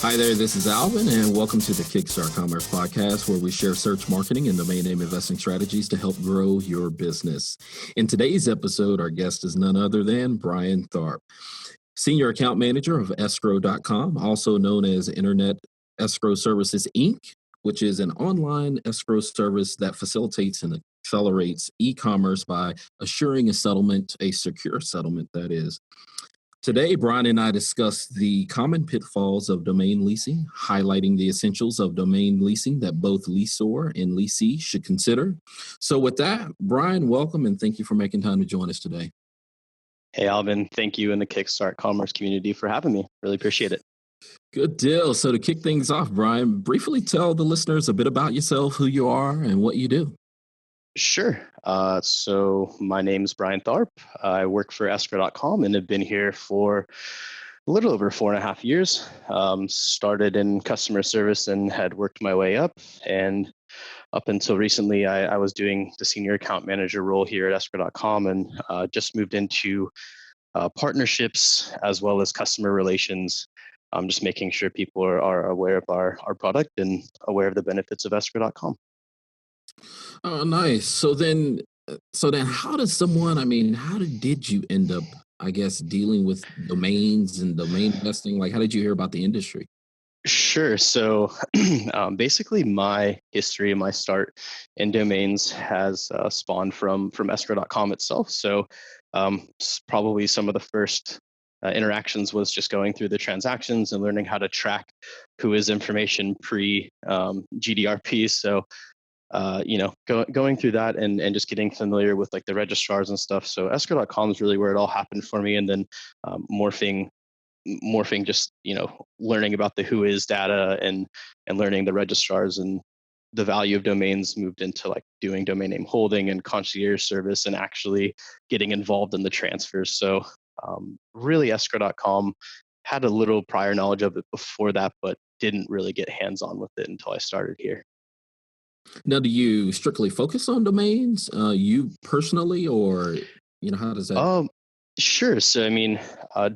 Hi there, this is Alvin, and welcome to the Kickstart Commerce podcast, where we share search marketing and domain name investing strategies to help grow your business. In today's episode, our guest is none other than Brian Tharp, Senior Account Manager of Escrow.com, also known as Internet Escrow Services, Inc., which is an online escrow service that facilitates and accelerates e-commerce by assuring a secure settlement, that is. Today, Brian and I discuss the common pitfalls of domain leasing, highlighting the essentials of domain leasing that both lessor and lessee should consider. So with that, Brian, welcome and thank you for making time to join us today. Hey, Alvin, thank you and the Kickstart Commerce community for having me. Really appreciate it. Good deal. So to kick things off, Brian, briefly tell the listeners a bit about yourself, who you are, and what you do. Sure. So my name is Brian Tharp. I work for Escrow.com and have been here for a little over 4.5 years. Started in customer service and had worked my way up. And up until recently, I was doing the senior account manager role here at Escrow.com and just moved into partnerships as well as customer relations. Just making sure people are aware of our product and aware of the benefits of Escrow.com. Oh, nice. So then how does did you end up, dealing with domains and domain investing? Like, how did you hear about the industry? Sure. So basically my history and my start in domains has spawned from escrow.com itself. So probably some of the first interactions was just going through the transactions and learning how to track who is information pre GDRP. So going through that and just getting familiar with like the registrars and stuff. So escrow.com is really where it all happened for me. And then morphing just, learning about the who is data and learning the registrars and the value of domains moved into like doing domain name holding and concierge service and actually getting involved in the transfers. So really escrow.com had a little prior knowledge of it before that, but didn't really get hands-on with it until I started here. Now, do you strictly focus on domains, you personally, or, how does that? Sure. So,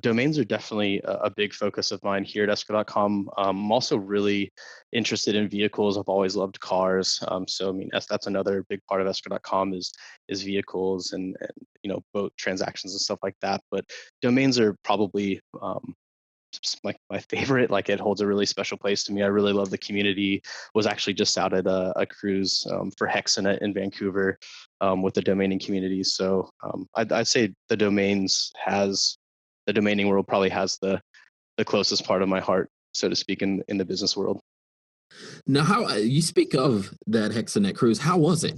domains are definitely a big focus of mine here at Escrow.com. I'm also really interested in vehicles. I've always loved cars. That's another big part of Escrow.com is vehicles and boat transactions and stuff like that. But domains are probably my favorite. Like, it holds a really special place to me. I really love the community. Was actually just out at a cruise for Hexanet in Vancouver with the domaining community. So I'd say the domaining world probably has the closest part of my heart, so to speak, in the business world. Now, how you speak of that Hexanet cruise, how was it?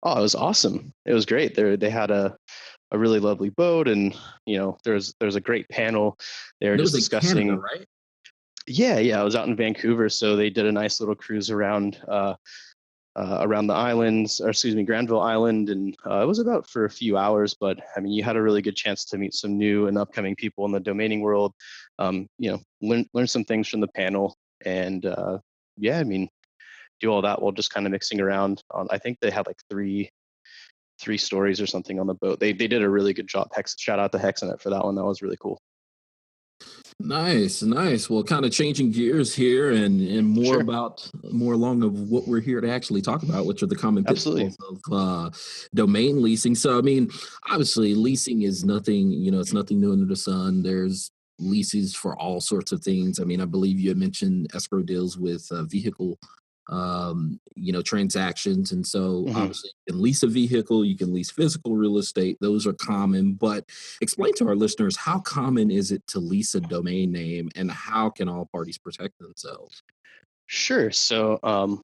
Oh, it was awesome. It was great. They had a really lovely boat, and there's a great panel. They were just discussing. Canada, right? Yeah. I was out in Vancouver, so they did a nice little cruise around the islands, or excuse me, Granville Island, and it was about for a few hours. But you had a really good chance to meet some new and upcoming people in the domaining world. Learn some things from the panel, and do all that while just kind of mixing around. I think they had like three stories or something on the boat. They did a really good job. Shout out to Hexanet for that one. That was really cool. Nice. Well, kind of changing gears here and more Sure. more along of what we're here to actually talk about, which are the common pitfalls of domain leasing. So, obviously leasing is nothing, it's nothing new under the sun. There's leases for all sorts of things. I believe you had mentioned escrow deals with vehicle transactions. And so obviously you can lease a vehicle, you can lease physical real estate. Those are common, but explain to our listeners, how common is it to lease a domain name and how can all parties protect themselves? Sure. So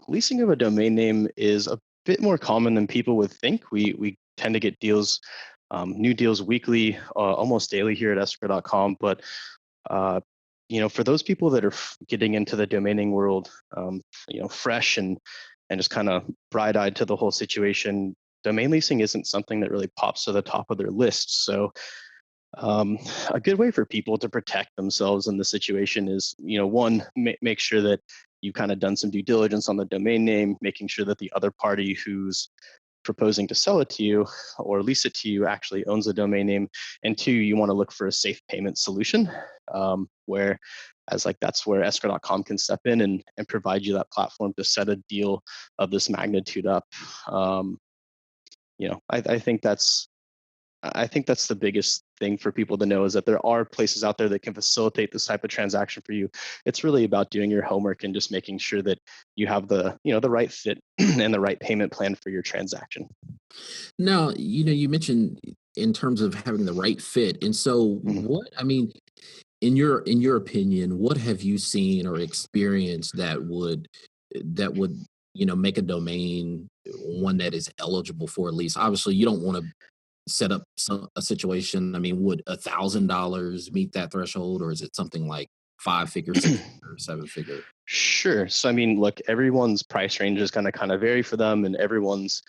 leasing of a domain name is a bit more common than people would think. We tend to get deals, new deals weekly, almost daily here at escrow.com. But for those people that are getting into the domaining world, fresh and just kind of bright-eyed to the whole situation, domain leasing isn't something that really pops to the top of their list. So a good way for people to protect themselves in the situation is, one, make sure that you kind of done some due diligence on the domain name, making sure that the other party who's proposing to sell it to you or lease it to you actually owns the domain name. And two, you want to look for a safe payment solution where as like that's where escrow.com can step in and provide you that platform to set a deal of this magnitude up. I think that's the biggest thing for people to know, is that there are places out there that can facilitate this type of transaction for you. It's really about doing your homework and just making sure that you have the right fit and the right payment plan for your transaction. Now, you mentioned in terms of having the right fit. And so Mhm. in your opinion, what have you seen or experienced that would make a domain one that is eligible for a lease? Obviously, you don't want to set up a situation. I mean, would $1,000 meet that threshold, or is it something like 5 figure, 6 figure, 7 figure? Sure. So I mean, look, everyone's price range is going to kind of vary for them, and everyone's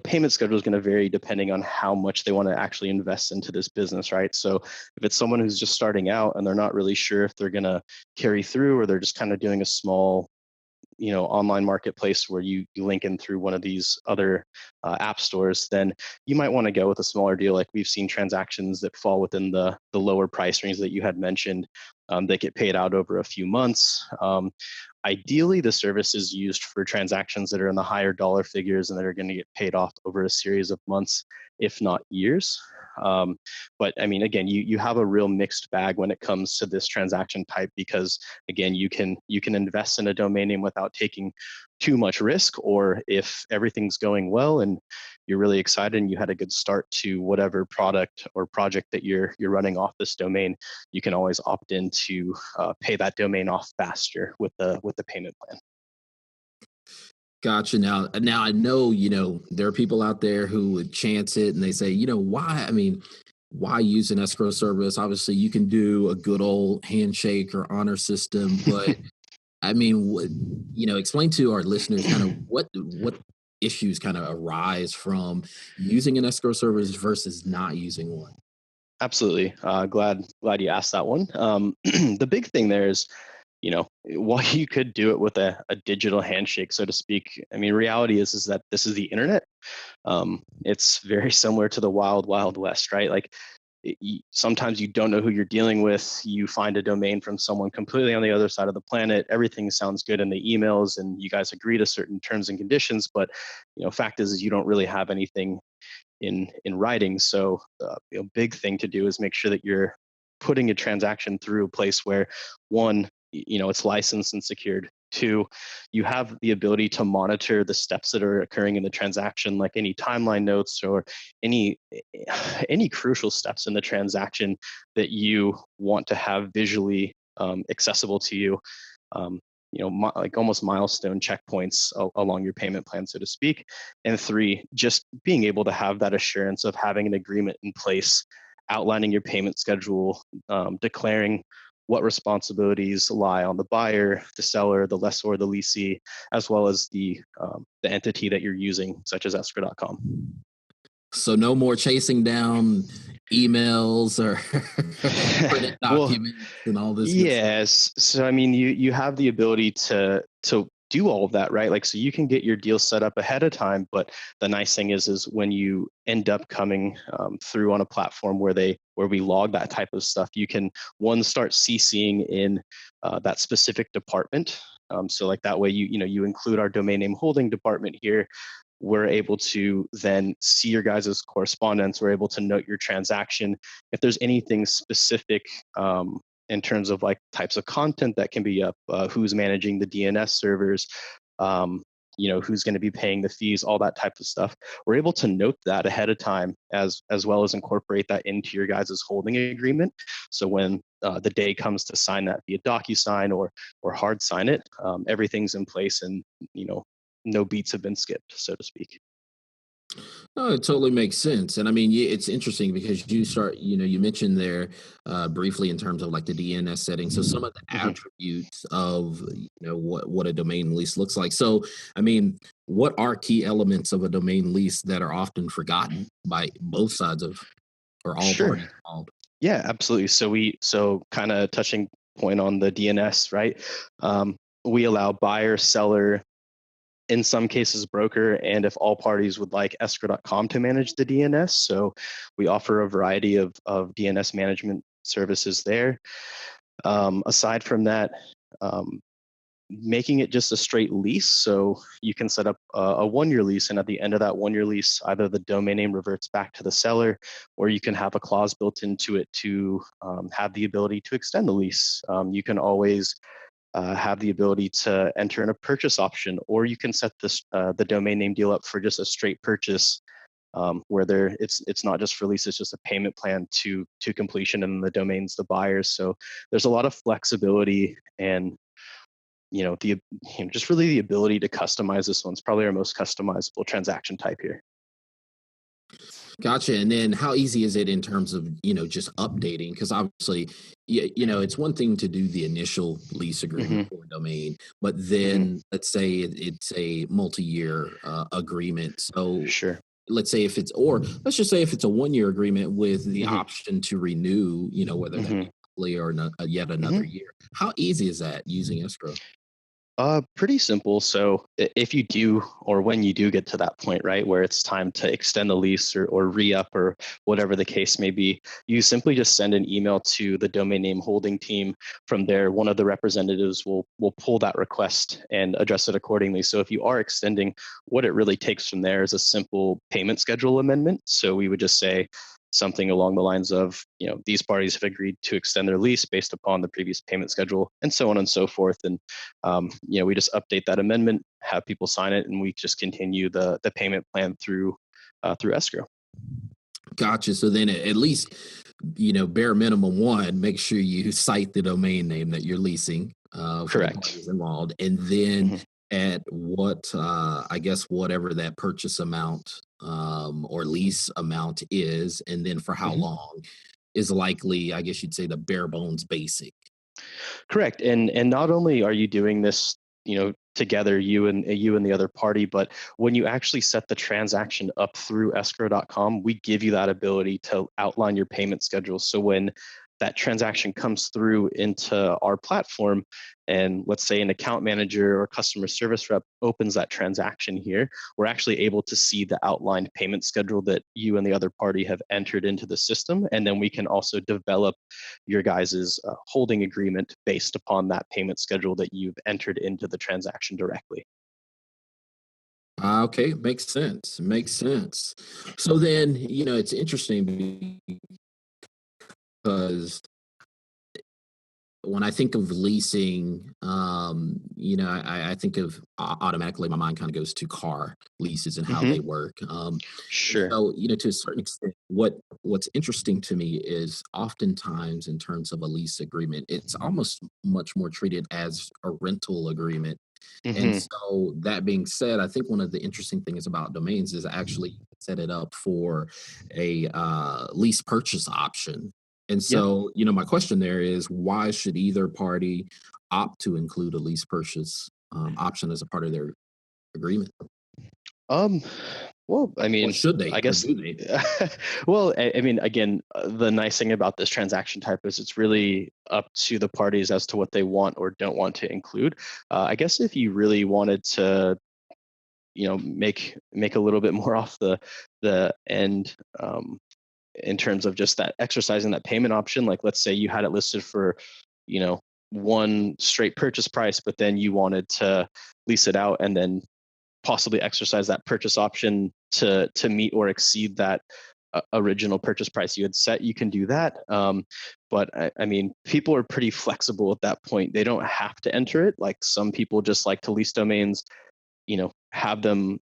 payment schedule is going to vary depending on how much they want to actually invest into this business, right? So if it's someone who's just starting out and they're not really sure if they're going to carry through, or they're just kind of doing a small online marketplace where you link in through one of these other app stores, then you might want to go with a smaller deal. Like we've seen transactions that fall within the lower price range that you had mentioned, that get paid out over a few months. Ideally, the service is used for transactions that are in the higher dollar figures and that are going to get paid off over a series of months, if not years. Um, but I mean, again, you have a real mixed bag when it comes to this transaction type, because again, you can invest in a domain name without taking too much risk, or if everything's going well and you're really excited and you had a good start to whatever product or project that you're running off this domain, you can always opt in to pay that domain off faster with the payment plan. Gotcha. Now I know, there are people out there who would chance it and they say, why? I mean, why use an escrow service? Obviously, you can do a good old handshake or honor system, but I mean, explain to our listeners kind of what issues kind of arise from using an escrow service versus not using one. Absolutely. Glad you asked that one. The big thing there is, while you could do it with a digital handshake, so to speak, I mean, reality is that this is the internet. It's very similar to the wild, wild west, right? Like sometimes you don't know who you're dealing with. You find a domain from someone completely on the other side of the planet. Everything sounds good in the emails, and you guys agree to certain terms and conditions. But fact is you don't really have anything in writing. So big thing to do is make sure that you're putting a transaction through a place where, one, it's licensed and secured. Two, you have the ability to monitor the steps that are occurring in the transaction, like any timeline notes or any any crucial steps in the transaction that you want to have visually accessible to you. Um, like almost milestone checkpoints along your payment plan, so to speak. And three, just being able to have that assurance of having an agreement in place, outlining your payment schedule, declaring what responsibilities lie on the buyer, the seller, the lessor, the leasee, as well as the entity that you're using, such as escrow.com. So no more chasing down emails or printed Well, documents and all this good stuff. yes. So I mean, you have the ability to do all of that, right? Like, so you can get your deal set up ahead of time. But the nice thing is when you end up coming through on a platform where we log that type of stuff, you can start CCing in that specific department. So like that way, you include our domain name holding department here. We're able to then see your guys' correspondence. We're able to note your transaction. If there's anything specific in terms of like types of content that can be up, who's managing the DNS servers, who's going to be paying the fees, all that type of stuff. We're able to note that ahead of time, as well as incorporate that into your guys' holding agreement. So when the day comes to sign that via DocuSign or hard sign it, everything's in place, and no beats have been skipped, so to speak. No, it totally makes sense. And I mean, yeah, it's interesting because you mentioned there briefly in terms of like the DNS settings. So some of the Mhm. attributes of, what a domain lease looks like. So, I mean, what are key elements of a domain lease that are often forgotten by both sides of or all Sure. parties involved? Yeah, absolutely. So kind of touching point on the DNS, right? We allow buyer, seller, in some cases broker, and if all parties would like, escrow.com to manage the DNS. So we offer a variety of DNS management services there. Aside from that, um, making it just a straight lease. So you can set up a 1-year lease, and at the end of that 1-year lease, either the domain name reverts back to the seller, or you can have a clause built into it to have the ability to extend the lease. You can always have the ability to enter in a purchase option, or you can set the domain name deal up for just a straight purchase, where it's not just for lease, it's just a payment plan to completion, and the domain's the buyer's. So there's a lot of flexibility, and just really the ability to customize. This one's probably our most customizable transaction type here. Gotcha. And then how easy is it in terms of, just updating? Because obviously, it's one thing to do the initial lease Hmm. agreement for a domain, but Hmm. then let's say it's a multi-year agreement. So Sure. or let's just say if it's a 1-year agreement with the Hmm. option to renew, whether that Hmm. be monthly or yet another Hmm. year. How easy is that using escrow? Pretty simple. So if you do, or when you do get to that point, right, where it's time to extend the lease or re-up or whatever the case may be, you simply just send an email to the domain name holding team. From there, one of the representatives will pull that request and address it accordingly. So if you are extending, what it really takes from there is a simple payment schedule amendment. So we would just say something along the lines of, these parties have agreed to extend their lease based upon the previous payment schedule, and so on and so forth. And we just update that amendment, have people sign it, and we just continue the payment plan through escrow. Gotcha. So then at least, bare minimum one, make sure you cite the domain name that you're leasing for the Correct. parties involved. And then Hmm. at what, I guess, whatever that purchase amount or lease amount is, and then for how Hmm. long is likely, I guess you'd say, the bare bones basic. Correct. And not only are you doing this, together, you and the other party, but when you actually set the transaction up through escrow.com, we give you that ability to outline your payment schedule. So when that transaction comes through into our platform, and let's say an account manager or customer service rep opens that transaction here, we're actually able to see the outlined payment schedule that you and the other party have entered into the system. And then we can also develop your guys's holding agreement based upon that payment schedule that you've entered into the transaction directly. Okay, makes sense. Makes sense. So then, it's interesting because when I think of leasing, I think of automatically my mind kind of goes to car leases and how Hmm. they work. Sure. So, to a certain extent, what's interesting to me is oftentimes in terms of a lease agreement, it's almost much more treated as a rental agreement. And Hmm. so that being said, I think one of the interesting things about domains is actually set it up for a lease purchase option. And Yeah. so, my question there is why should either party opt to include a lease purchase option as a part of their agreement? Um, well, I Or mean, should they, I or guess, do they? well, I mean, again, the nice thing about this transaction type is it's really up to the parties as to what they want or don't want to include. I guess if you really wanted to, make a little bit more off the end, in terms of just that exercising that payment option, like let's say you had it listed for, you know, one straight purchase price, but then you wanted to lease it out and then possibly exercise that purchase option to meet or exceed that original purchase price you had set, you can do that. But I mean, people are pretty flexible at that point. They don't have to enter it. Like some people just like to lease domains, have them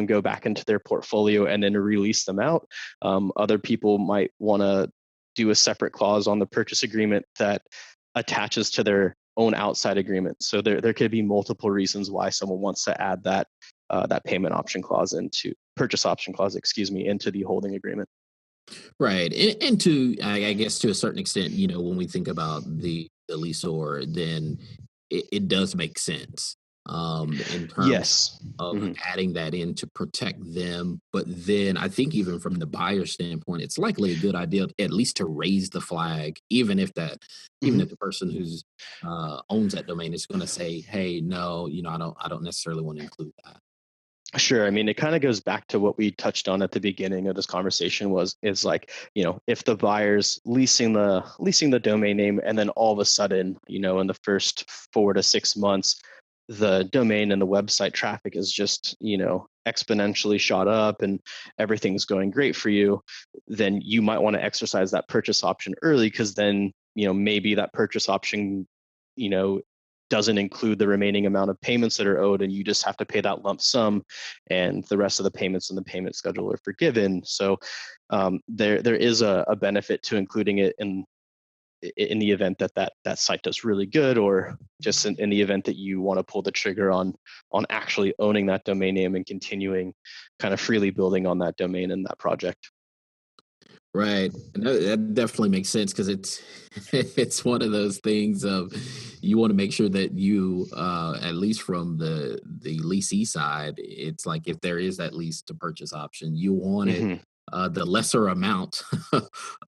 go back into their portfolio and then release them out. Other people might want to do a separate clause on the purchase agreement that attaches to their own outside agreement. So there could be multiple reasons why someone wants to add that payment option clause into purchase option clause, excuse me, into the holding agreement. Right. And I guess to a certain extent, when we think about the leaseor, then it does make sense in terms Yes. of Hmm. adding that in to protect them. But then I think even from the buyer standpoint, it's likely a good idea at least to raise the flag, even Hmm. if the person who's owns that domain is going to say, hey, no, I don't necessarily want to include that. Sure. I mean, it kind of goes back to what we touched on at the beginning of this conversation is like, if the buyer's leasing the domain name and then all of a sudden, in the first 4 to 6 months, the domain and the website traffic is just, exponentially shot up and everything's going great for you, then you might want to exercise that purchase option early, because then, maybe that purchase option, you know, doesn't include the remaining amount of payments that are owed, and you just have to pay that lump sum, and the rest of the payments in the payment schedule are forgiven. So there is a benefit to including it in the event that site does really good, or just in the event that you want to pull the trigger on actually owning that domain name and continuing kind of freely building on that domain and that project. Right. And that definitely makes sense because it's it's one of those things of you want to make sure that you at least from the leasee side, it's like if there is that lease to purchase option, you want it Hmm. the lesser amount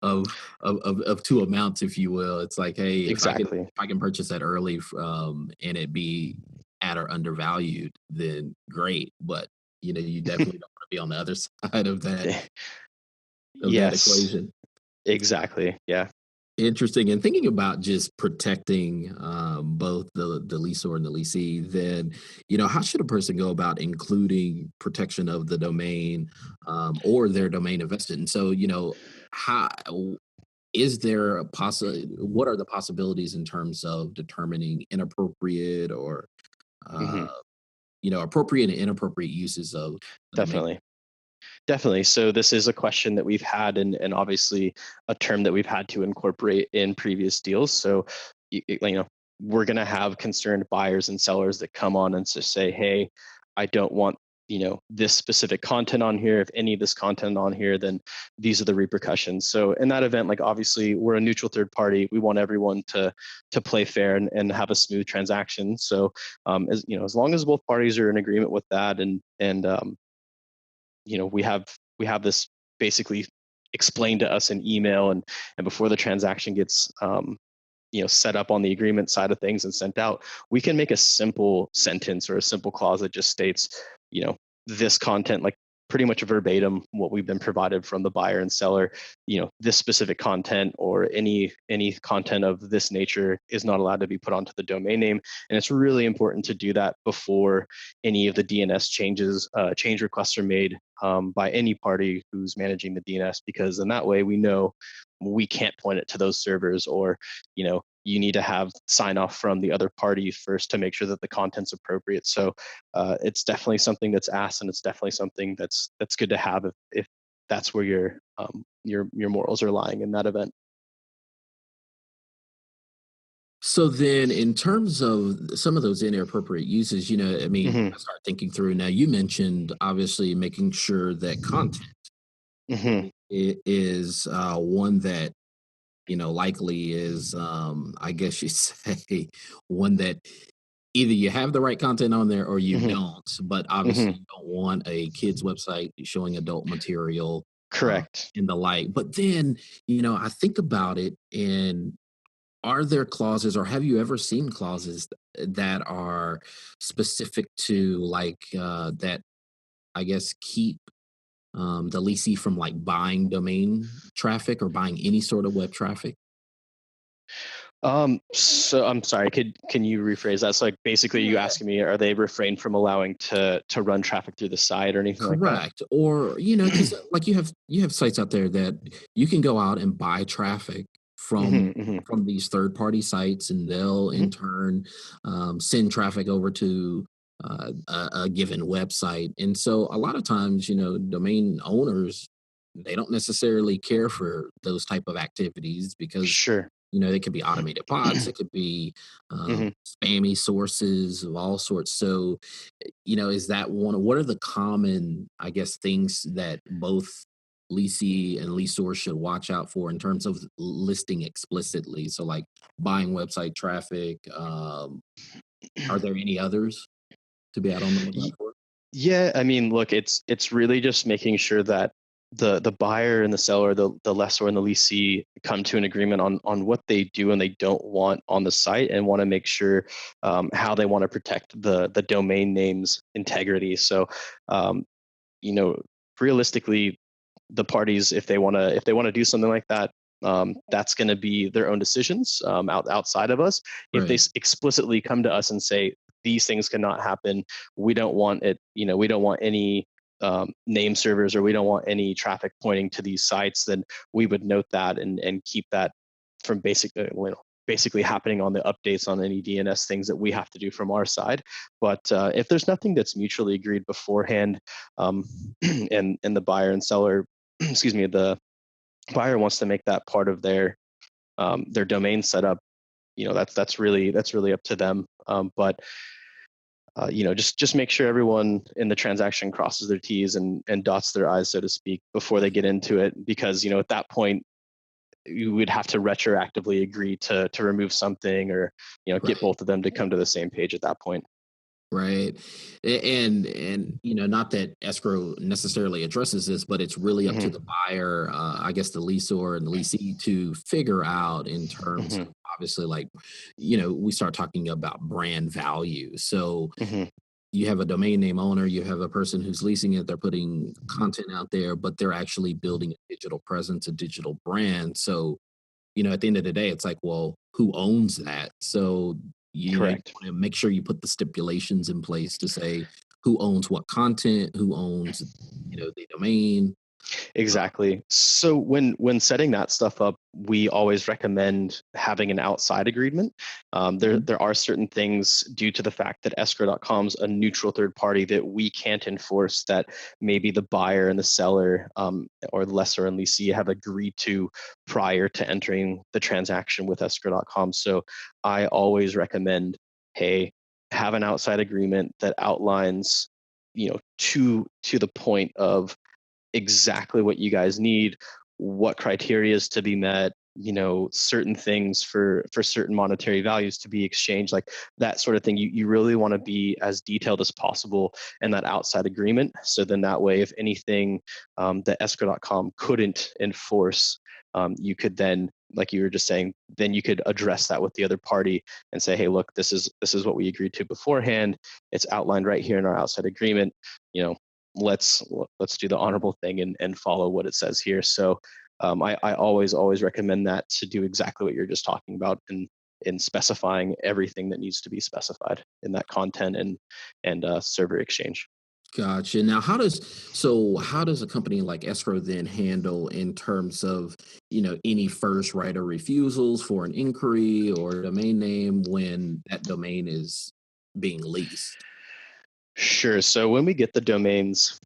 of two amounts, if you will. It's like, hey, Exactly. if I can purchase that early and it be at or undervalued, then great. But you definitely don't want to be on the other side of that Yes, equation. exactly. Yeah. Interesting. And thinking about just protecting both the leaseor and the leasee, then how should a person go about including protection of the domain or their domain invested? And so, how is there a what are the possibilities in terms of determining inappropriate or uh, Hmm. appropriate and inappropriate uses of the domain? Definitely. Definitely. So this is a question that we've had, and obviously a term that we've had to incorporate in previous deals. So, we're going to have concerned buyers and sellers that come on and just say, "Hey, I don't want this specific content on here. If any of this content on here, then these are the repercussions." So in that event, like obviously we're a neutral third party. We want everyone to play fair and have a smooth transaction. So as long as both parties are in agreement with that, and we have this basically explained to us in email, and before the transaction gets set up on the agreement side of things and sent out, we can make a simple sentence or a simple clause that just states, you know, this content, like pretty much verbatim what we've been provided from the buyer and seller, this specific content or any content of this nature is not allowed to be put onto the domain name. And it's really important to do that before any of the DNS change requests are made by any party who's managing the DNS, because in that way we know we can't point it to those servers, or you need to have sign off from the other party first to make sure that the content's appropriate. So it's definitely something that's asked, and it's definitely something that's good to have if that's where your morals are lying in that event. So then, in terms of some of those inappropriate uses, I mean, Hmm. I start thinking through now. You mentioned obviously making sure that content Hmm. is one that likely is, I guess you say, one that either you have the right content on there or you Hmm. don't. But obviously, Hmm. you don't want a kid's website showing adult material Correct. and the like. But then, I think about it and are there clauses, or have you ever seen clauses that are specific to like that? I guess keep the leasing from like buying domain traffic or buying any sort of web traffic. So I'm sorry, can you rephrase that? So like basically you Yeah. asking me, are they refrained from allowing to run traffic through the site or anything like that? Correct. Or, because like you have sites out there that you can go out and buy traffic Hmm. from Hmm. from these third party sites, and they'll Hmm. in turn send traffic over to a given website. And so a lot of times, domain owners, they don't necessarily care for those type of activities because Sure. they could be automated bots, it could be Hmm. spammy sources of all sorts. So is that what are the common, I guess, things that both leasee and leaseor should watch out for in terms of listing explicitly? So like buying website traffic. Are there any others to be out on the lookout for? Yeah, I mean, look, it's really just making sure that the buyer and the seller, the lessor and the leasee come to an agreement on what they do and they don't want on the site, and want to make sure how they want to protect the domain name's integrity. So, um, you know, realistically, the parties, if they want to do something like that, that's going to be their own decisions, outside of us. If they Right. explicitly come to us and say these things cannot happen, we don't want it. We don't want any name servers, or we don't want any traffic pointing to these sites. Then we would note that and keep that from basically happening on the updates on any DNS things that we have to do from our side. But if there's nothing that's mutually agreed beforehand, um, and the buyer and seller, excuse me, the buyer wants to make that part of their domain setup, that's really up to them. But just make sure everyone in the transaction crosses their T's and dots their I's, so to speak, before they get into it, because at that point you would have to retroactively agree to remove something, or get Right. both of them to come to the same page at that point. Right. And not that escrow necessarily addresses this, but it's really up to the Hmm. buyer, I guess the leaseor and the leasee to figure out in terms Hmm. of, obviously, like, we start talking about brand value. So Hmm. you have a domain name owner, you have a person who's leasing it, they're putting content out there, but they're actually building a digital presence, a digital brand. So at the end of the day, it's like, well, who owns that? So, you Correct. want to make sure you put the stipulations in place to say who owns what content, who owns, the domain. Uh, Exactly. So when setting that stuff up, we always recommend having an outside agreement. There mhm. there are certain things, due to the fact that escrow.com's a neutral third party, that we can't enforce, that maybe the buyer and the seller, or the lessor and leasee, have agreed to prior to entering the transaction with escrow.com. So I always recommend, hey, have an outside agreement that outlines, to the point of exactly what you guys need, what criteria is to be met, certain things for certain monetary values to be exchanged, like that sort of thing. You really want to be as detailed as possible in that outside agreement. So then that way, if anything that escrow.com couldn't enforce, you could then, like you were just saying, then you could address that with the other party and say, hey, look, this is what we agreed to beforehand. It's outlined right here in our outside agreement. you know let's let's do the honorable thing and follow what it says here. So I always recommend that, to do exactly what you're just talking about, in specifying everything that needs to be specified in that content and server exchange. Gotcha. Now, how does a company like Escrow then handle in terms of, any first right of refusals for an inquiry or domain name when that domain is being leased? Sure. So when we get the domains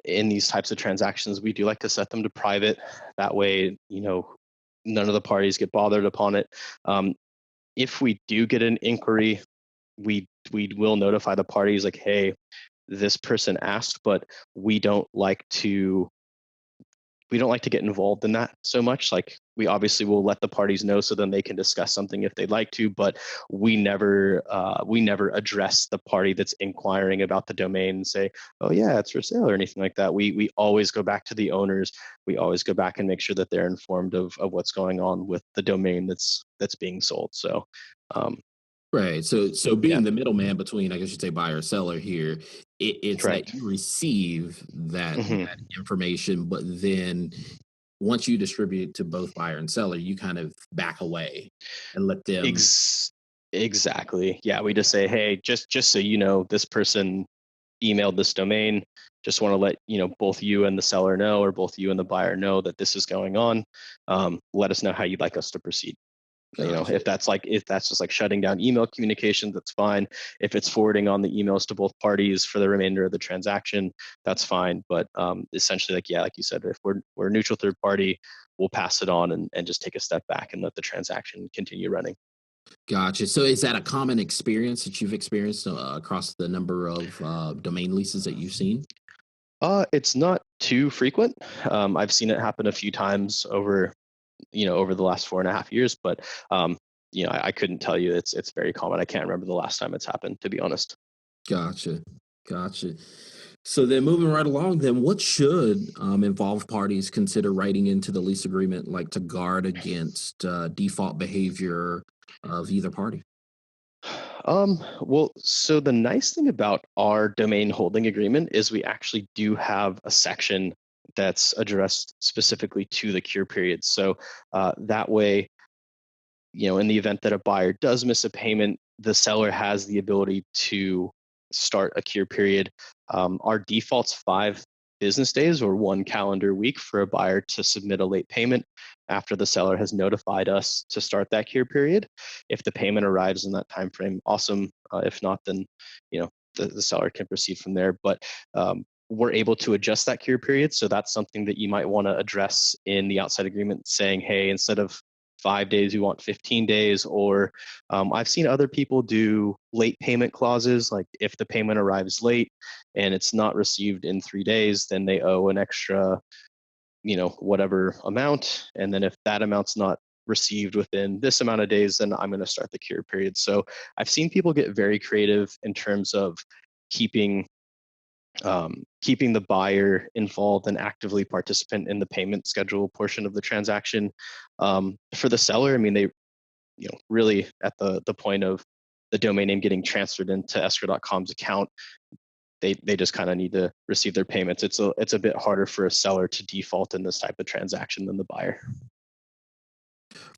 in these types of transactions, we do like to set them to private. That way, none of the parties get bothered upon it. If we do get an inquiry, we will notify the parties, like, hey, this person asked, but we don't like to we don't like to get involved in that so much. Like, we obviously will let the parties know, so then they can discuss something if they'd like to, but we never address the party that's inquiring about the domain and say, oh yeah, it's for sale, or anything like that. We always go back to the owners. We always go back and make sure that they're informed of what's going on with the domain that's being sold. So Right. So yeah. being the middleman between, I guess you'd say, buyer seller here, it's that Correct. you receive that Hmm. information, but then once you distribute it to both buyer and seller, you kind of back away and let them. Ex- exactly. Yeah, we just say, hey, just so you know, this person emailed this domain. Just want to let both you and the seller know, or both you and the buyer know, that this is going on. Let us know how you'd like us to proceed. Gotcha. If that's just like shutting down email communication, that's fine. If it's forwarding on the emails to both parties for the remainder of the transaction, that's fine. But essentially, like, yeah, like you said, if we're a neutral third party, we'll pass it on and just take a step back and let the transaction continue running. Gotcha. So is that a common experience that you've experienced across the number of domain leases that you've seen? It's not too frequent. I've seen it happen a few times over the last 4.5 years, but I couldn't tell you. It's very common. I can't remember the last time it's happened, to be honest. Gotcha. Gotcha. So then moving right along, then what should involved parties consider writing into the lease agreement, like to guard against default behavior of either party? Well, so the nice thing about our domain holding agreement is we actually do have a section that's addressed specifically to the cure period. So that way, in the event that a buyer does miss a payment, the seller has the ability to start a cure period. Our default's 5 business days or 1 calendar week for a buyer to submit a late payment after the seller has notified us to start that cure period. If the payment arrives in that time frame, awesome. If not, then the seller can proceed from there. But we're able to adjust that cure period. So that's something that you might want to address in the outside agreement, saying, hey, instead of 5 days, you want 15 days. Or I've seen other people do late payment clauses, like if the payment arrives late and it's not received in 3 days, then they owe an extra, whatever amount. And then if that amount's not received within this amount of days, then I'm going to start the cure period. So I've seen people get very creative in terms of keeping keeping the buyer involved and actively participant in the payment schedule portion of the transaction. For the seller, I mean, they, really at the point of the domain name getting transferred into escrow.com's account, they just kind of need to receive their payments. It's a bit harder for a seller to default in this type of transaction than the buyer.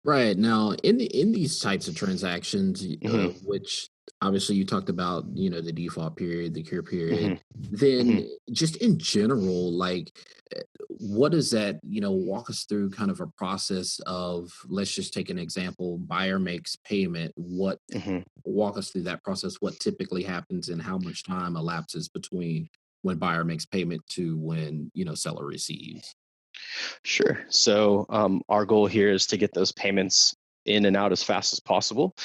Right. Now, in these types of transactions, Hmm. which obviously you talked about, the default period, the cure period, Hmm. Hmm. then just in general, like, what does that, walk us through kind of a process of, let's just take an example, buyer makes payment. Hmm. Walk us through that process, what typically happens and how much time elapses between when buyer makes payment to when, seller receives. Sure. So our goal here is to get those payments in and out as fast as possible.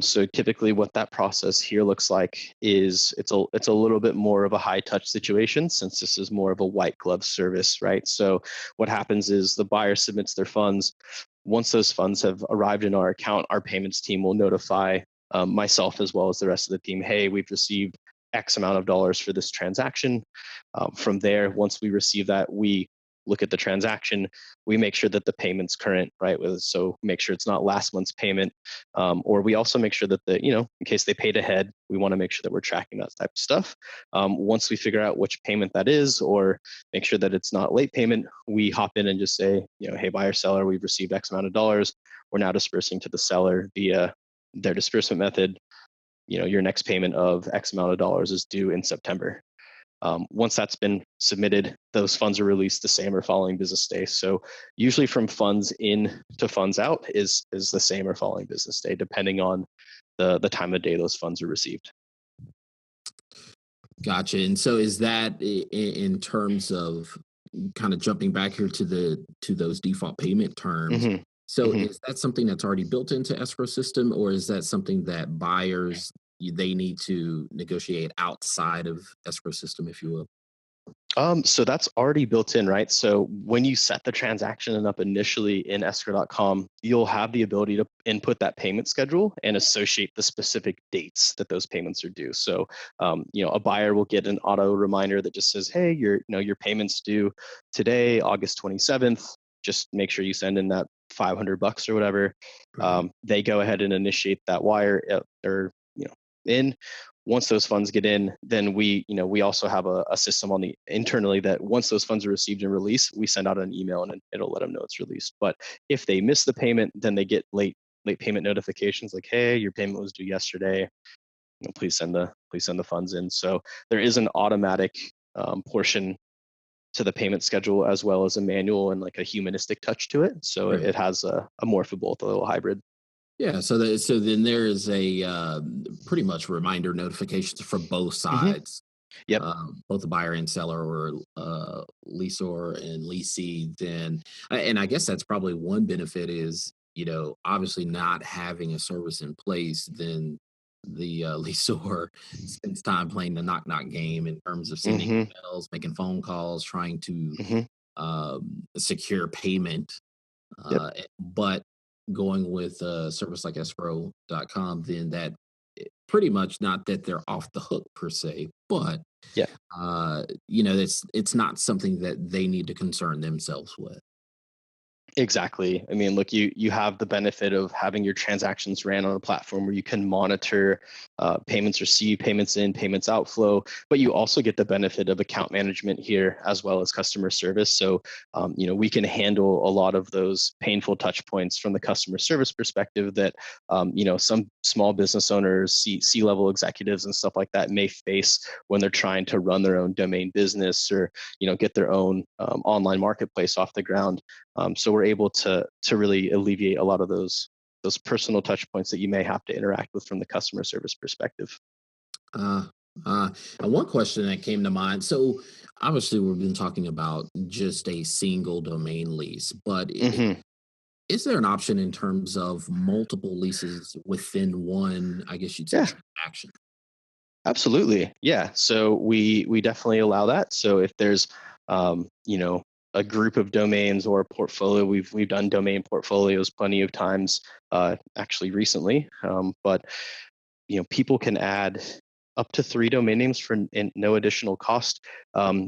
So typically, what that process here looks like is it's a little bit more of a high touch situation, since this is more of a white glove service, right? So what happens is the buyer submits their funds. Once those funds have arrived in our account, our payments team will notify myself as well as the rest of the team. Hey, we've received X amount of dollars for this transaction. From there, once we receive that, we look at the transaction, we make sure that the payment's current, right? So make sure it's not last month's payment, or we also make sure that in case they paid ahead, we want to make sure that we're tracking that type of stuff. Once we figure out which payment that is, or make sure that it's not late payment, we hop in and just say, hey, buyer seller, we've received X amount of dollars. We're now dispersing to the seller via their disbursement method. Your next payment of X amount of dollars is due in September. Once that's been submitted, those funds are released the same or following business day. So usually from funds in to funds out is the same or following business day, depending on the time of day those funds are received. Gotcha. And so is that in terms of kind of jumping back here to those default payment terms? Hmm. So Hmm. is that something that's already built into escrow system, or is that something that buyers they need to negotiate outside of escrow system, if you will? So that's already built in, right? So when you set the transaction up initially in escrow.com, you'll have the ability to input that payment schedule and associate the specific dates that those payments are due. So, a buyer will get an auto reminder that just says, "Hey, your payments due today, August 27th. Just make sure you send in that $500 or whatever." Right. They go ahead and initiate that wire, or in. Once those funds get in, then we also have a system on the internally that once those funds are received and released, we send out an email and it'll let them know it's released. But if they miss the payment, then they get late payment notifications like, hey, your payment was due yesterday. Please send the funds in. So there is an automatic portion to the payment schedule, as well as a manual and like a humanistic touch to it. So Right. it has a morph of both, a little hybrid. Yeah. So then there is a pretty much reminder notifications for both Hmm. sides, Yep. both the buyer and seller, or leasor and leasee. Then, and I guess that's probably one benefit is, obviously not having a service in place. Then the leasor spends time playing the knock knock game in terms of sending Hmm. emails, making phone calls, trying to Hmm. secure payment. Yep. But going with a service like escrow.com, then that pretty much, not that they're off the hook per se, but Yeah. It's not something that they need to concern themselves with. Exactly. I mean, look, you have the benefit of having your transactions ran on a platform where you can monitor payments received, payments in, payments outflow, but you also get the benefit of account management here as well as customer service. So, we can handle a lot of those painful touch points from the customer service perspective that, some small business owners, C-level executives and stuff like that may face when they're trying to run their own domain business or, get their own online marketplace off the ground. So we're able to really alleviate a lot of those personal touch points that you may have to interact with from the customer service perspective. Uh, and one question that came to mind. So obviously, we've been talking about just a single domain lease, but Hmm. is there an option in terms of multiple leases within one, I guess you'd say, Yeah, transaction? absolutely. Yeah. So we definitely allow that. So if there's a group of domains or a portfolio, we've done domain portfolios plenty of times, actually recently. But people can add up to 3 domain names for no additional cost.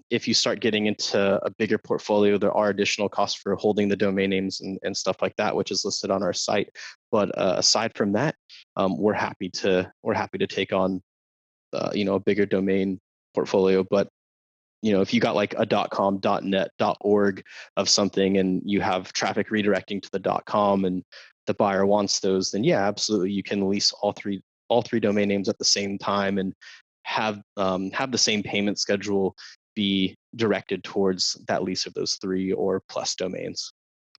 If you start getting into a bigger portfolio, there are additional costs for holding the domain names and stuff like that, which is listed on our site. But aside from that, we're happy to take on a bigger domain portfolio. But if you got like a .com, .net, .org of something, and you have traffic redirecting to the .com, and the buyer wants those, then yeah, absolutely, you can lease all three domain names at the same time and have the same payment schedule be directed towards that lease of those 3 or plus domains.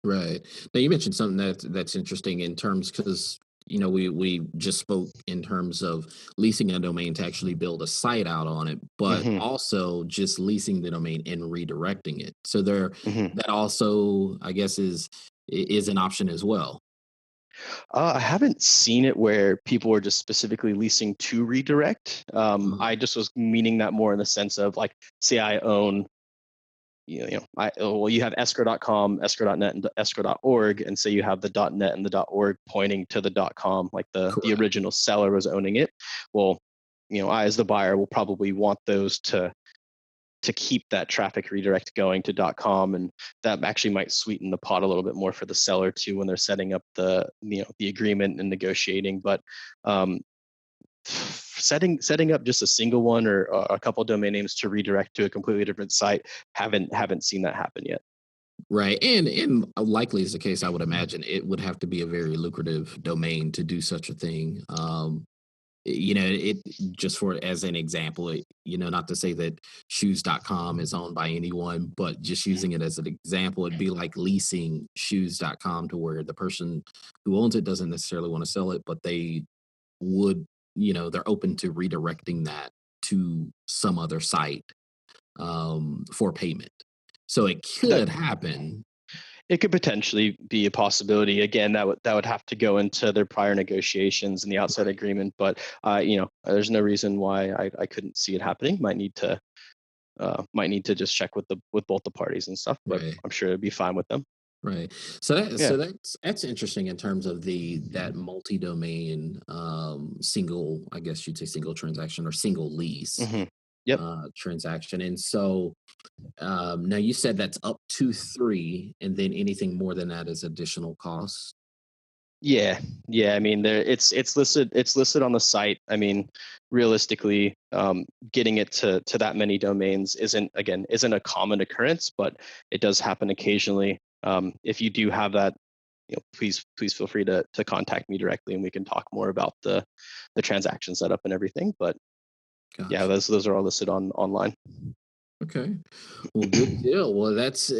Right. Now you mentioned something that's interesting in terms because we just spoke in terms of leasing a domain to actually build a site out on it, but Hmm. also just leasing the domain and redirecting it. So Hmm. that also I guess is an option as well. I haven't seen it where people are just specifically leasing to redirect. Uh-huh. I just was meaning that more in the sense of like, say I own, you have escrow.com, escrow.net, and escrow.org, and say you have the .net and the .org pointing to the .com, like the Correct. original seller was owning it. Well, I as the buyer will probably want those to keep that traffic redirect going to .com, and that actually might sweeten the pot a little bit more for the seller too when they're setting up the agreement and negotiating. But um, setting up just a single one or a couple domain names to redirect to a completely different site, haven't seen that happen yet. Right. And likely is the case, I would imagine it would have to be a very lucrative domain to do such a thing. It just for as an example, not to say that shoes.com is owned by anyone, but just Mhm. using it as an example, it'd be like leasing shoes.com to where the person who owns it doesn't necessarily want to sell it, but they would, they're open to redirecting that to some other site for payment. So it That could happen. it could potentially be a possibility. Again, that would have to go into their prior negotiations and the outside Right. agreement. But there's no reason why I couldn't see it happening. Might need to just check with both the parties and stuff, but Right. I'm sure it'd be fine with them. Right. So that Yeah. so that's interesting in terms of the that multi-domain single, I guess you'd say single transaction or single lease Hmm. Yep. transaction. And so now you said that's up to three, and then anything more than that is additional costs. Yeah. Yeah. I mean, it's listed on the site. I mean, realistically, getting it to that many domains isn't a common occurrence, but it does happen occasionally. If you do have that, please feel free to contact me directly, and we can talk more about the transaction setup and everything. But yeah, Gotcha. those are all listed online. Okay. Well, good deal. Well, that's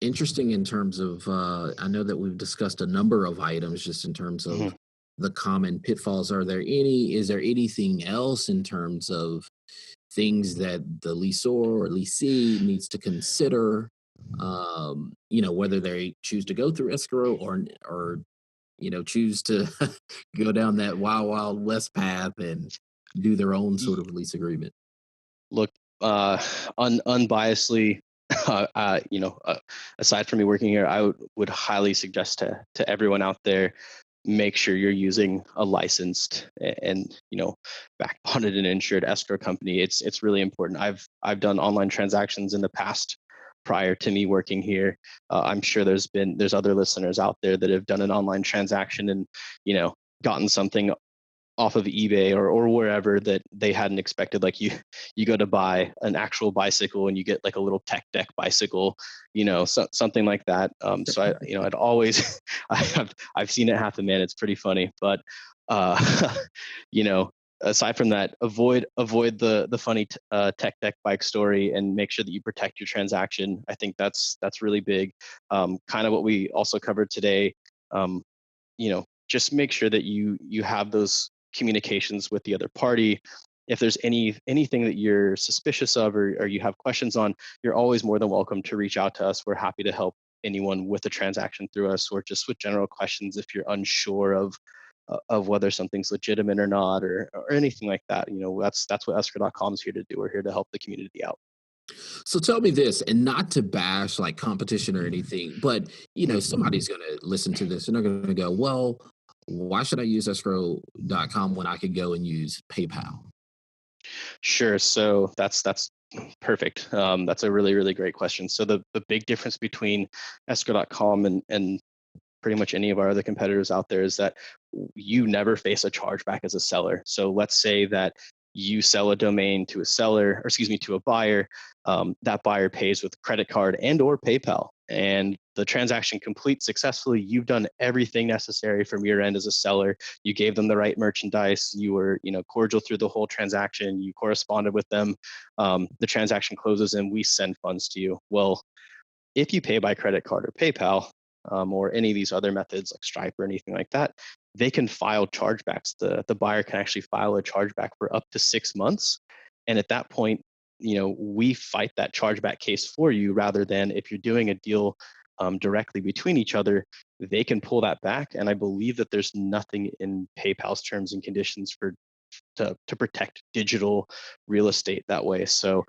interesting in terms of I know that we've discussed a number of items just in terms of Mhm. the common pitfalls. Is there anything else in terms of things that the lessor or lessee needs to consider? Whether they choose to go through escrow or choose to go down that wild west path and do their own sort of lease agreement. Look, uh, unbiasedly, aside from me working here, I would highly suggest to everyone out there, make sure you're using a licensed and back-bonded and insured escrow company. It's really important. I've done online transactions in the past prior to me working here. I'm sure there's other listeners out there that have done an online transaction and gotten something off of eBay or wherever that they hadn't expected. Like you go to buy an actual bicycle and you get like a little tech deck bicycle, something like that. So I'd always I've seen it happen, man. It's pretty funny, but you know aside from that, avoid the funny tech deck bike story and make sure that you protect your transaction. I think that's really big. Kind of what we also covered today. um, just make sure that you have those communications with the other party. If there's anything that you're suspicious of or you have questions on, you're always more than welcome to reach out to us. We're happy to help anyone with a transaction through us, or just with general questions if you're unsure of whether something's legitimate or not, or anything like that. That's what escrow.com is here to do. We're here to help the community out. So tell me this, and not to bash like competition or anything, but somebody's going to listen to this and they're going to go, well, why should I use escrow.com when I could go and use PayPal? Sure. So that's perfect. That's a really, really great question. So the big difference between escrow.com and pretty much any of our other competitors out there is that you never face a chargeback as a seller. So let's say that you sell a domain to a seller, or excuse me, to a buyer. That buyer pays with credit card and or PayPal, and the transaction completes successfully. You've done everything necessary from your end as a seller. You gave them the right merchandise. You were, cordial through the whole transaction. You corresponded with them. The transaction closes, and we send funds to you. Well, if you pay by credit card or PayPal, or any of these other methods like Stripe or anything like that, they can file chargebacks. The buyer can actually file a chargeback for up to 6 months. And at that point, we fight that chargeback case for you, rather than if you're doing a deal directly between each other, they can pull that back. And I believe that there's nothing in PayPal's terms and conditions to protect digital real estate that way. So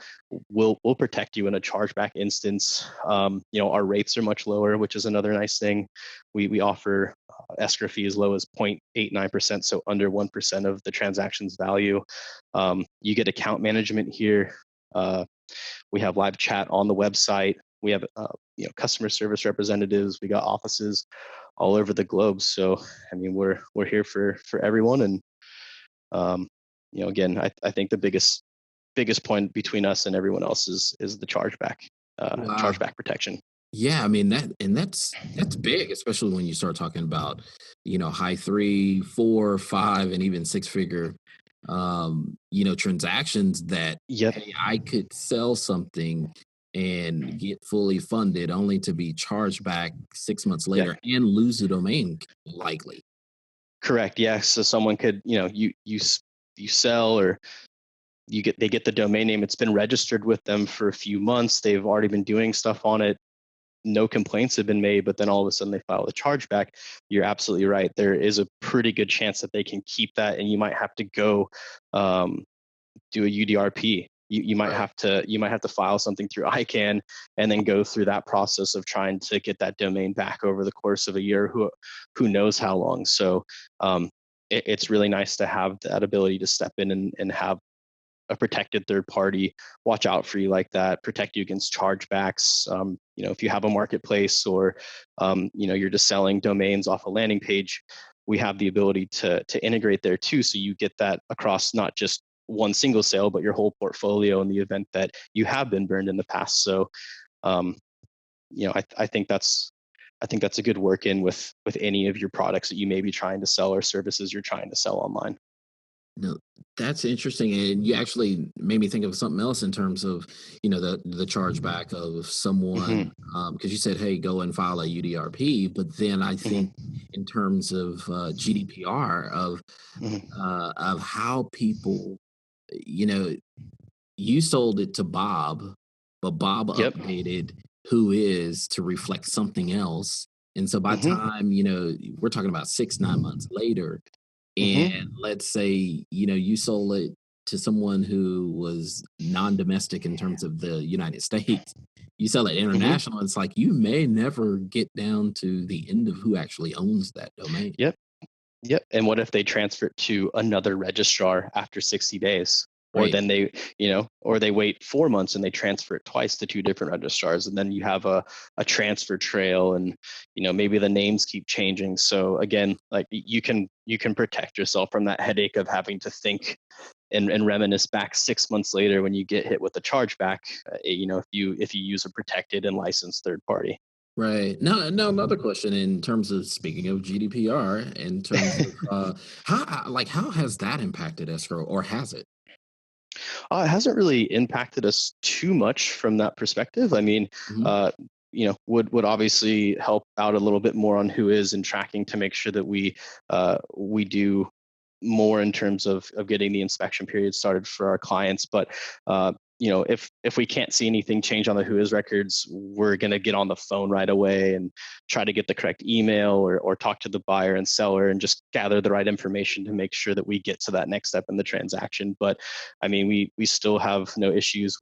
we'll protect you in a chargeback instance. Our rates are much lower, which is another nice thing. We offer escrow fee as low as 0.89%, so under 1% of the transaction's value. You get account management here. We have live chat on the website. We have customer service representatives. We got offices all over the globe. So I mean, we're here for everyone. And again, I think the biggest point between us and everyone else is the chargeback Wow. chargeback protection. Yeah, I mean that's big, especially when you start talking about, high 3, 4, 5, and even 6-figure transactions that, Yep. hey, I could sell something and get fully funded only to be charged back 6 months Yep. later and lose the domain likely. Correct. Yeah. So someone could, you sell, or they get the domain name. It's been registered with them for a few months. They've already been doing stuff on it. No complaints have been made, but then all of a sudden they file a chargeback. You're absolutely right. There is a pretty good chance that they can keep that, and you might have to go do a UDRP. You might Right. have to file something through ICANN and then go through that process of trying to get that domain back over the course of a year. Who knows how long? So it's really nice to have that ability to step in and have a protected third party watch out for you like that, protect you against chargebacks. If you have a marketplace, or you're just selling domains off a landing page, we have the ability to integrate there too, so you get that across not just one single sale, but your whole portfolio in the event that you have been burned in the past. So I think that's a good work in with any of your products that you may be trying to sell, or services you're trying to sell online. No, that's interesting, and you actually made me think of something else in terms of, the chargeback of Hmm. someone, because you said, "Hey, go and file a UDRP," but then I think Hmm. in terms of, GDPR Hmm. of how people, you know, you sold it to Bob, but Bob Yep. updated who is to reflect something else, and so by the Hmm. time, we're talking about 6, 9 months later, and Hmm. let's say, you sold it to someone who was non-domestic in terms of the United States. You sell it Hmm. international, it's like you may never get down to the end of who actually owns that domain. Yep. Yep. And what if they transfer it to another registrar after 60 days? Or Right. then they, or they wait 4 months and they transfer it twice to two different registrars. And then you have a transfer trail, and, maybe the names keep changing. So again, like you can protect yourself from that headache of having to think and reminisce back 6 months later when you get hit with a chargeback, if you use a protected and licensed third party. Right. Now, another question in terms of speaking of GDPR, in terms of how has that impacted escrow, or has it? It hasn't really impacted us too much from that perspective. I mean, Mhm. uh, would obviously help out a little bit more on who is and tracking to make sure that we do more in terms of getting the inspection period started for our clients. But if we can't see anything change on the who is records, we're going to get on the phone right away and try to get the correct email, or talk to the buyer and seller and just gather the right information to make sure that we get to that next step in the transaction. But I mean, we still have no issues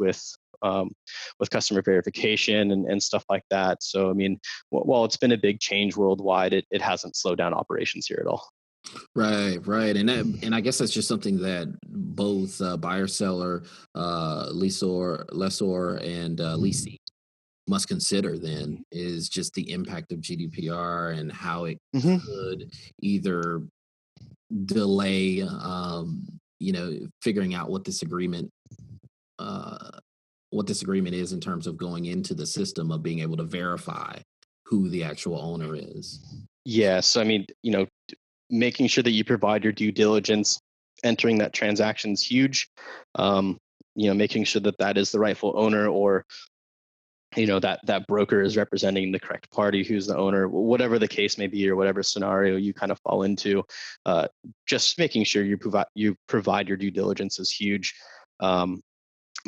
um, with customer verification and stuff like that. So I mean, while it's been a big change worldwide, it hasn't slowed down operations here at all. Right, right, and I guess that's just something that both buyer, seller, lessor, and leasing must consider. Then is just the impact of GDPR and how it Hmm. could either delay, figuring out uh, what this agreement is in terms of going into the system of being able to verify who the actual owner is. Yes, I mean, making sure that you provide your due diligence, entering that transaction is huge. Um, making sure that that is the rightful owner, or that broker is representing the correct party who's the owner, whatever the case may be, or whatever scenario you kind of fall into. uh, just making sure you provide your due diligence is huge. um,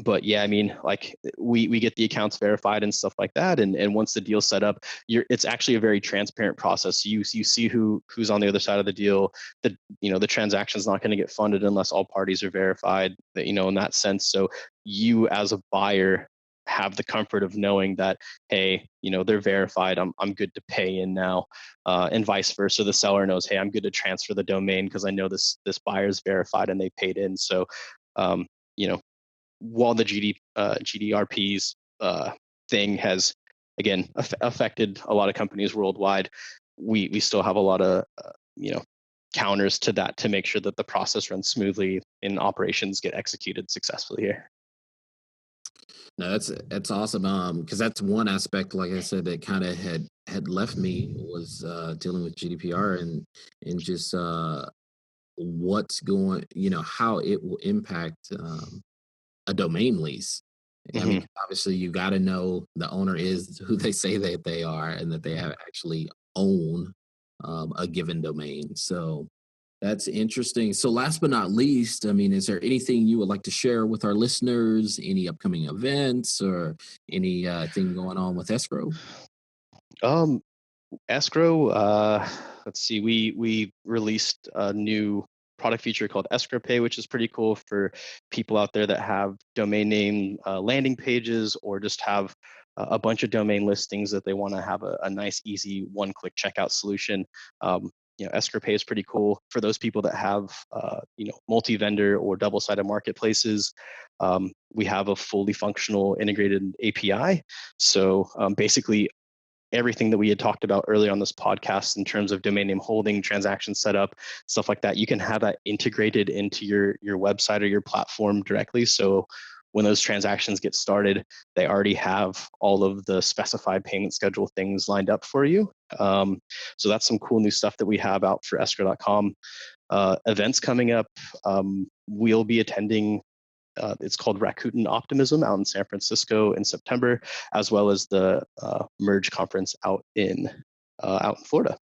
but yeah, I mean, like we get the accounts verified and stuff like that, and once the deal's set up, it's actually a very transparent process. You see who's on the other side of the deal. The transaction's not going to get funded unless all parties are verified, in that sense. So you as a buyer have the comfort of knowing that, hey, they're verified, I'm good to pay in now. And vice versa, the seller knows, hey, I'm good to transfer the domain because I know this buyer's verified and they paid in. So um, you know while the GDRP's thing has, again, affected a lot of companies worldwide, we still have a lot of counters to that to make sure that the process runs smoothly and operations get executed successfully here. No, that's awesome. Because that's one aspect, like I said, that kind of had left me was dealing with GDPR and just what's going, how it will impact a domain lease. I mean, Hmm. obviously, you got to know the owner is who they say that they are, and that they have actually own a given domain. So that's interesting. So, last but not least, I mean, is there anything you would like to share with our listeners? Any upcoming events or any thing going on with escrow? Um, Escrow, let's see, we released a new product feature called Escrow Pay, which is pretty cool for people out there that have domain name landing pages, or just have a bunch of domain listings that they want to have a nice, easy one-click checkout solution. Escrow Pay is pretty cool for those people that have multi-vendor or double-sided marketplaces. We have a fully functional integrated API. So basically, everything that we had talked about earlier on this podcast in terms of domain name holding, transaction setup, stuff like that, you can have that integrated into your website or your platform directly. So when those transactions get started, they already have all of the specified payment schedule things lined up for you. So that's some cool new stuff that we have out for escrow.com. Events coming up. We'll be attending, it's called Rakuten Optimism, out in San Francisco in September, as well as the Merge conference out in Florida.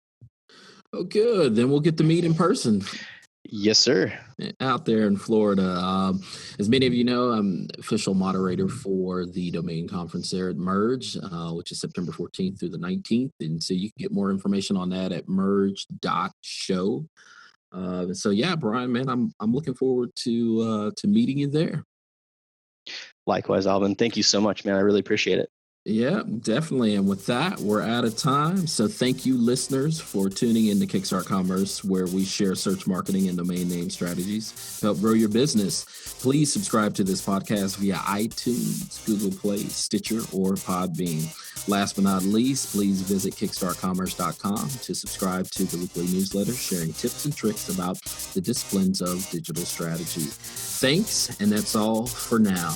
Oh, good. Then we'll get to meet in person Yes, sir. out there in Florida. As many of you know, I'm official moderator for the domain conference there at Merge, which is September 14th through the 19th. And so you can get more information on that at merge.show. So yeah, Brian, man, I'm looking forward to meeting you there. Likewise, Alvin. Thank you so much, man. I really appreciate it. Yeah, definitely. And with that, we're out of time. So thank you, listeners, for tuning in to Kickstart Commerce, where we share search marketing and domain name strategies to help grow your business. Please subscribe to this podcast via iTunes, Google Play, Stitcher, or Podbean. Last but not least, please visit kickstartcommerce.com to subscribe to the weekly newsletter sharing tips and tricks about the disciplines of digital strategy. Thanks, and that's all for now.